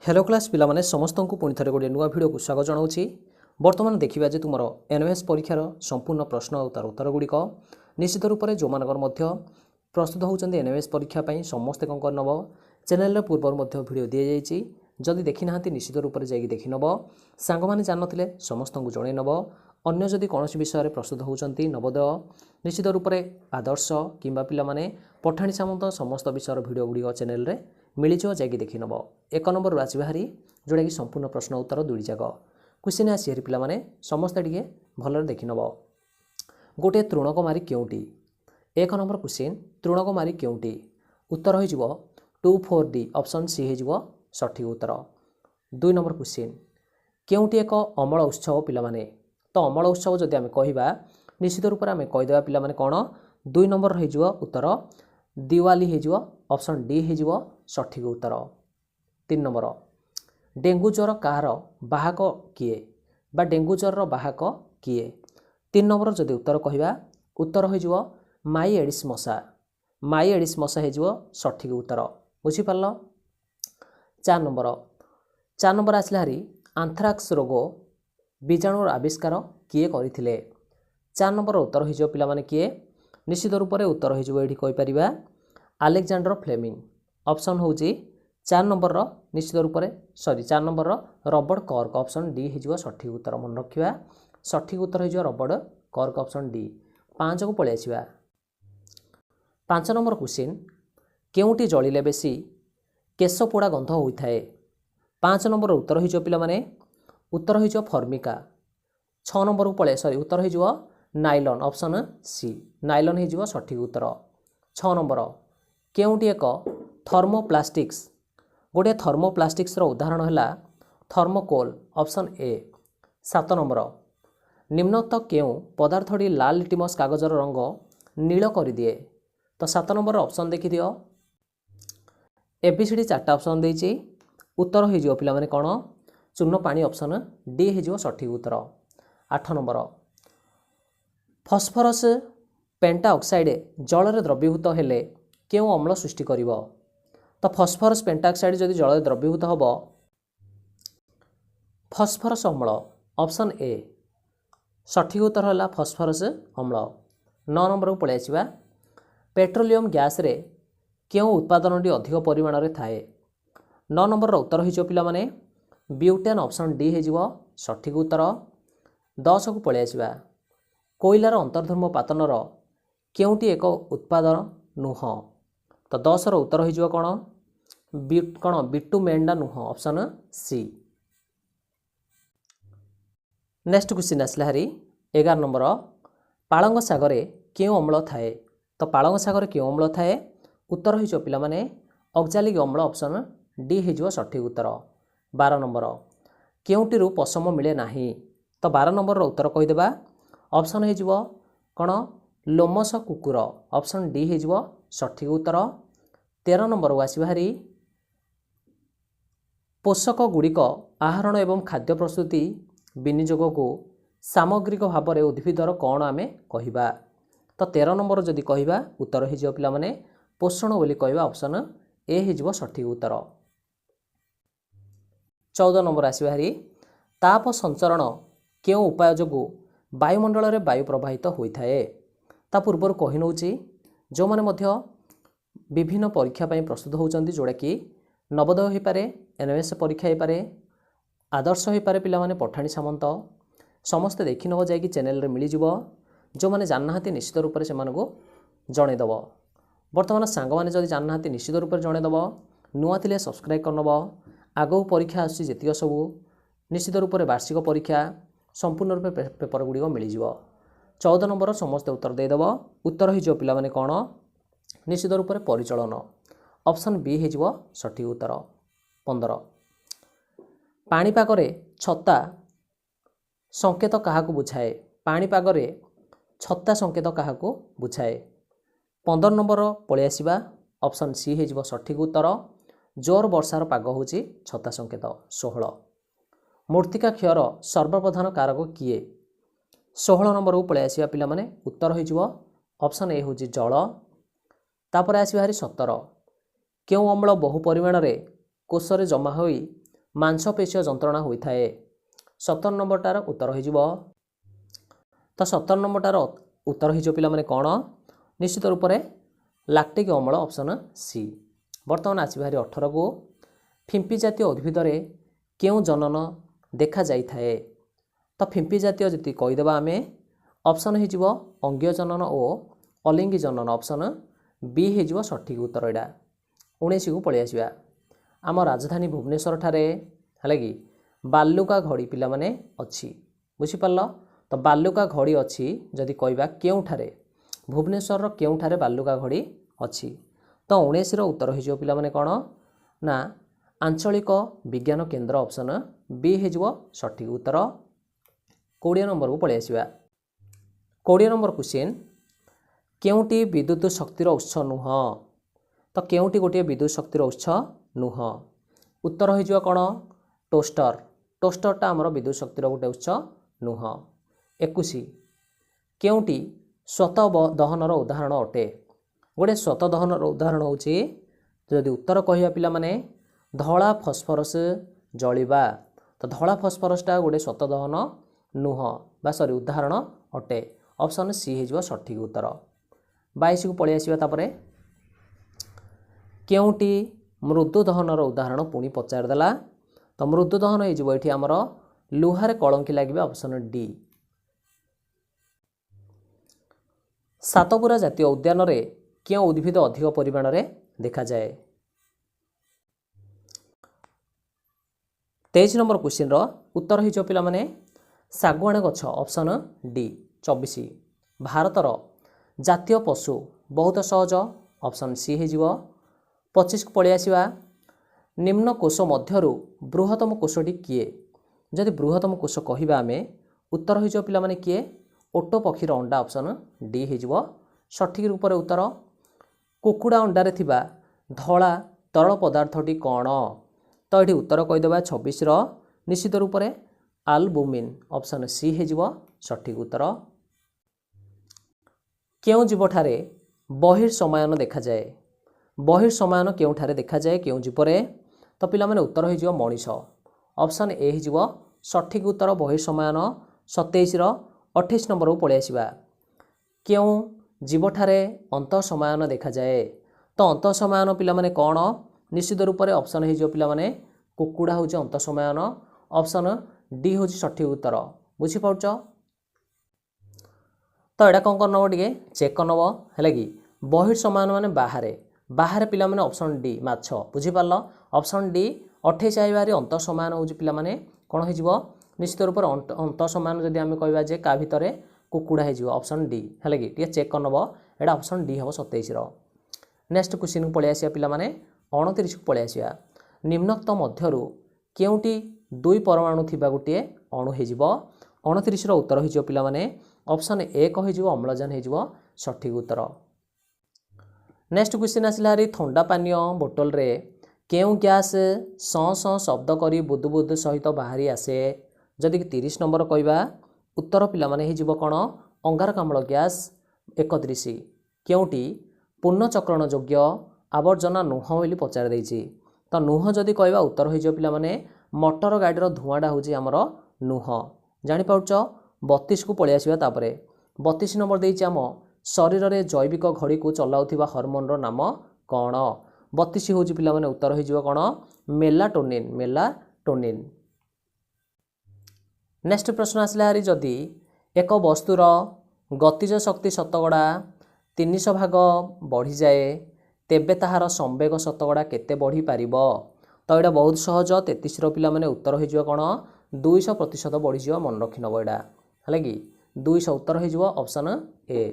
Hello class पिलामाने समस्त को पुणी थे गोटे नुआ भिडियो को स्वागत जनाऊँगी। बर्तमान देखा जे तुम एनओएस परीक्षार संपूर्ण प्रश्न और तार उत्तर गुड़िक निश्चित रूप से जो मानकर प्रस्तुत होती एनओएस परीक्षा समस्ते कौन करनब चैनल पूर्व भिडियो दी जाइए जदि देखी ना निश्चित रूप से जाकि देखी नब सांग मैंने जान थे समस्त को जन नब अन्य जदि कौन विषय प्रस्तुत होती नवोदय निश्चित रूप से आदर्श किंबा पिलामाने पठाणी सामंत समस्त विषय भिडियो गुड़िक चैनल रे मिलଯିव जाकि देखी नब एक नंबर आसवा हारी जोटा कि संपूर्ण प्रश्न उत्तर दुई जाक क्वेश्चन आसी हारी पिलामाने समस्ते टिके भलरे देखी नब। गोटे तृणकुमारी केउटी एक नंबर क्वेश्चन तृणकुमारी केउटी उत्तर हो 2-4D ऑप्शन सी हो सठिक उत्तर। दुई नंबर क्वेश्चन केउटी एक अमल उत्सव पिलामाने तो अमल उत्सव जदि आम कहवा निश्चित रूप से आम कहीदेवा पिलामाने कौन दुई नंबर हो उत्तर दिवाली हो ऑप्शन डी हो सठिक उत्तर। 3 नंबर डेंगू ज्वर कहार बाहक किए बा डेंगू ज्वर बाहक किए 3 नंबर जदि उत्तर कहवा उत्तर हो माई एडिस मशा हो सठिक उत्तर बुझीपार। 4 नंबर आसला हारी आंथ्राक्स रोग बीजाणुर आविष्कार किए करथिले 4 नंबर उत्तर हो पिलामाने किए निश्चित रूप से उत्तर हो आलेक्जेंडर फ्लेमिंग ऑप्शन हूँ 4 नंबर निश्चित रूप से 4 number Robert cork option D हो सठिक उत्तर मन रखा सठिक उत्तर हो रॉबर्ट कॉर्क ऑप्शन डी। 5 को पलि आसिबा 5 नंबर क्वेश्चन केउटी जलिले बेसी केश पोड़ा गंध होता है 5 नंबर उत्तर हो पिलामाने उत्तर हो फर्मिका। 6 नंबर को पलि उत्तर हो नाइलन ऑप्शन सी नाइलन हो सठिक उत्तर। 6 नंबर केउटी एक थर्मोप्लास्टिक्स गोटे थर्मोप्लास्टिक्स उदाहरण है थर्मोकोल ऑप्शन ए। 7 नंबर निम्नत केउ पदार्थटी लाल लिटमस कागजर रंग नील कर दिए तो 7 नंबर ऑप्शन देखि एबीसीडी 4टा ऑप्शन देछि उत्तर हो पिलामाने कौन चूर्ण पानी ऑप्शन डी हो सठिक उत्तर। 8 नंबर फॉस्फरस पेंटा ऑक्साइड जल रे द्रवीभूत हेले केउ अम्ल सृष्टि करिवो तो फॉस्फरस पेंटा ऑक्साइड जदि जल रे द्रवीभूत होबो फॉस्फरस अम्ल ऑप्शन ए सठिक उत्तर है फॉस्फरस अम्ल। 9 नंबर को पलि आसिबा पेट्रोलियम गैस रे केउ उत्पादनटी अधिक परिमाण रे थाए 9 नंबर उत्तर हो पिलामाने ब्यूटेन ऑप्शन डी हो सठिक उत्तर। 10 को पलि आसिबा कोयलार अंतर्धर्म पातनर केउटी एक उत्पादन नुह तो 10 उत्तर हो कौन बिटुमेंडा नुह ऑप्शन सी। नेक्स्ट क्वेश्चन आसला हारी 11 नंबर पालंग सागरे केउ अम्ल थाए तो पालंग सागरे केउ अम्ल थाए उत्तर हो पिलामाने ऑक्जालिक अम्ल ऑप्शन डी हो सठिक उत्तर। 12 नंबर केउटी पशम मिले नाही तो 12 नंबर उत्तर कहीदेवा ऑप्शन हो कौन लोमस कुकुर ऑप्शन डी हो सठिक उत्तर। 13 नंबर को आसवा हारी पोषक गुड़िक आहरण एवं खाद्य प्रस्तुति विनियोग को सामग्रिक भाव में उद्भिदर कौन आम कहवा तो 13 नंबर जदि कहवा उत्तर हो पिलामाने पोषण बोली कहवा ऑप्शन ए हो सठिक उत्तर। 14 नंबर आसवा हारी ताप संचरण केउ उपाय जोगु वायुमंडल रे वायु प्रवाहित होता है ता पूर्वर कही नौची जो माने मध्य विभिन्न परीक्षा प्रस्तुत होती जोड़ा कि नवोदय हो पारे एनओएस परीक्षा हो पारे आदर्श हो पारे पिला माने पठाणी सामंत समस्ते देखि नब जाकि चैनल रे मिल जिवो जो माने जानना निश्चित रूप से जनईदेव बर्तमान सांग मैंने जदि जानना निश्चित रूप से जनईदेव नुआ थिले सब्सक्राइब करनब आगो परीक्षा आसी जेतिक सबू निश्चित रूप से वार्षिक परीक्षा संपूर्ण रूप पेपर गुड़िक मिल जाव। 14 नंबर समस्ते उत्तर देदेव उत्तर हो पिलामाने कौन निश्चित रूप से परिचालन ऑप्शन बी हो सठिक उत्तर। 15 पाणीपाग छत्ता संकेत क्या बुझाए पाणीपाग छत्ता संकेत क्या बुझाए 15 नंबर पलि आसिबा ऑप्शन सी हो सठिक उत्तर जोर वर्षार पाग हूँ छत्ता संकेत। 16 मूर्तिका क्षयर सर्वप्रधान कारक किए 16 नंबर को पलि आसिबा पिलामाने उत्तर हो ऑप्शन ए हूँ जल। तापर आसिबा हारी 17 केउ अम्ल बहु परिमाण रे कोषरे जमा होई मांसपेशी जंत्रणा होता है। 17 नंबरटार उत्तर हो तो 17 नंबरटार उत्तर हो पे कौन निश्चित रूप से लैक्टिक अम्ल ऑप्शन सी। बर्तमान आसबार 18 को फिंपी जातीय उद्भिद क्यों जनन देखा जाए तो फिंपी जातीय जी कहीदेवा आम ऑप्शन हो अंगीय जनन और अलिंगी जनन ऑप्शन बी हो सठिक उत्तर। यहाँ 19 को पलि आसवा आम राजधानी भुवनेश्वर ठारे है कि बालुका घड़ी पिला माने अच्छी बुझीपार तो बालुका घड़ी अच्छी जदि कहवा केउठारे भुवनेश्वर केउठारे बालुका घड़ी अच्छी तो 19 उत्तर हो पे कौन ना आंचलिक विज्ञान केन्द्र ऑप्शन बी हो सठिक उत्तर। 20 नंबर को पलि आसवा 20 नंबर क्वेश्चन केउटी विद्युत शक्तिर उत्स नुह तो केउटी गोटे विद्युत शक्तिर उत्स नुह उत्तर हो कौन टोस्टर टोस्टरटा आमर विद्युत शक्तिर गोटे उत्स नुह। 21 केउटी स्वत दहनर उदाहरण अटे गोटे स्वत दहनर उदाहरण होची जदि उत्तर कहवा पिला माने धला फस्फरस जलिबा तो धला फस्फरसटा गोटे स्वत दहन नुह बा सरी उदाहरण अटे ऑप्शन सी हो सठिक उत्तर। 22 को पलि आसवा तापरे केउटी मृदु दहनर उदाहरण पुणी पचारदेला तो मृदु दहन होती आमर लुहारे कलंकी लगे ऑप्शन डी। सातपुरा जातीय उद्यान रे क्यों उद्भिद अधिक परिमाण में देखा जाए। 23 नंबर क्वेश्चन उत्तर हो पे शागुआण गछ ऑप्शन डी। 24 भारतर जातीय पशु बहुत सहज ऑप्शन सी हो। 25 को पलि आसवा निम्न कोश मध्यरु बृहत्तम कोशटी किए जदि बृहत्तम कोश कहवा आम उत्तर हो पे किए ओटो पक्षीर अंडा ऑप्शन डी हो सठिक रूप से उत्तर। कुकुड़ा अंडारे थिबा धला तरल पदार्थटी कौन तो ये उत्तर कहीदेवा 26 निश्चित रूप से आल्बुमिन ऑप्शन सी हो सठिक उत्तर। क्यों जीवठारे बहिर्समायन देखा जाए बहिर्समायन क्योंठारे देखा जाए क्यों जीवरे तो पिला माने उत्तर हो मनीष ऑप्शन ए हो सठिक उत्तर बहिर्समायन। 27 28 नंबर को पलि आसवा क्यों जीवठारे अंतःसमायन देखा जाए तो अंतःसमायन पिला माने कौन निश्चित रूप से ऑप्शन हो पे कुकुड़ा हूँ अंतःसमायन ऑप्शन डी हूँ सठिक उत्तर बुझीपार तो यहाँ कौन करनब टे चेक करनब है कि बहिर्समायन माने बाहर बाहर पिला माने ऑप्शन डी माछ बुझीपार ऑप्शन डी 28 आइबार अंतःसमायन हूँ पे कौन हो निश्चित रूप से अंतःसमायन जदि आम कहवा जे का भितर कुकुड़ा हो ऑप्शन डी है कि चेक करनब यहाँ ऑप्शन डी हम 27। नेक्स्ट क्वेश्चन को पलि आसिया पिला माने 29 को पलि आसिया निम्नोक्त मध्यरु केउटी दुई परमाणु थिबा गोटे अणु हो 29 उत्तर हो पिला माने ऑप्शन ए हो अम्लजान हो सठिक उत्तर। नेक्स्ट क्वेश्चन आसला हरी ठंडा पानीय बोतल रे केउ गैस सं सं शब्द करी बुद बुद सहित बाहरी आसे जदि 30 नंबर कहवा उत्तर पिला माने हो कौन अंगारकाम्ल गैस। 31 केउटी पुनःचक्रण योग्य आवर्जना नुह बोली पचार देछि तो नुह जदि कहवा उत्तर हो पिला माने मोटर गाड़ीर धुआँटा हूँ आमर नुह जापाच। 32 को पलि आसवा तापरे 32 नंबर देछि आम शरीर में जैविक घड़ी को चलाउथिबा हार्मोन नाम कौन 32 हूँ पिला माने उत्तर हो कौन मेलाटोनिन मेलाटोनिन। नेक्स्ट प्रश्न आसला हारी जदि एक वस्तुर गतिज शक्ति शतकड़ा 300 भाग बढ़ी जाए तेबे ताहार संवेग शतकड़ा केते बढ़ी पारिबो तो यहाँ बहुत सहज 33 पिला माने उत्तर हो कौन 200% बढ़ी मन रखी नब यहाँ है कि 200 उत्तर हो ऑप्शन ए।